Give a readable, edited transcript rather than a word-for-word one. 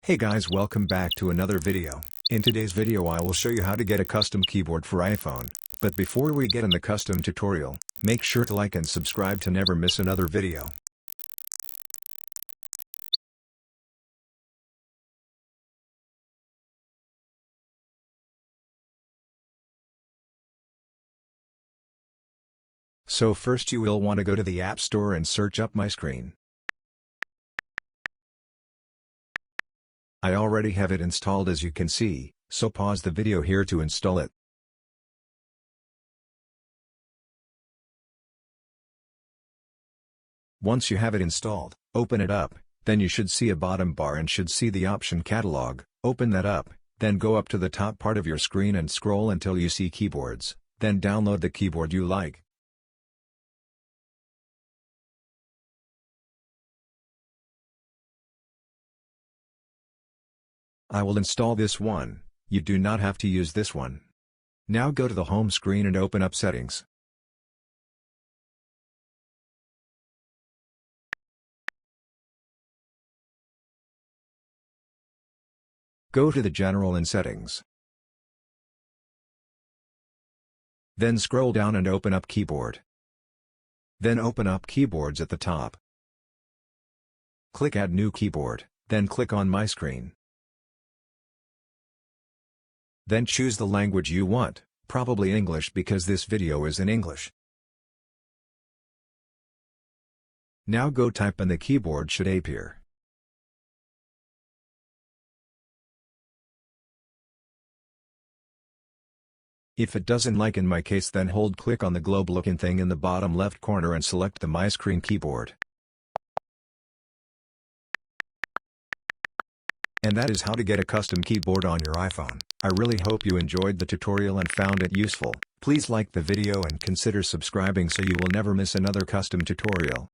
Hey guys, welcome back to another video. In today's video I will show you how to get a custom keyboard for iPhone. But before we get in the custom tutorial, make sure to like and subscribe to never miss another video. So first you will want to go to the App Store and search up My Screen. I already have it installed as you can see, so pause the video here to install it. Once you have it installed, open it up, then you should see a bottom bar and should see the option Catalog. Open that up, then go up to the top part of your screen and scroll until you see Keyboards, then download the keyboard you like. I will install this one. You do not have to use this one. Now go to the home screen and open up Settings. Go to the General and Settings. Then scroll down and open up Keyboard. Then open up Keyboards at the top. Click Add New Keyboard, then click on My Screen. Then choose the language you want, probably English because this video is in English. Now go type and the keyboard should appear. If it doesn't like in my case, then click on the globe looking thing in the bottom left corner and select the My Screen keyboard. And that is how to get a custom keyboard on your iPhone. I really hope you enjoyed the tutorial and found it useful. Please like the video and consider subscribing so you will never miss another custom tutorial.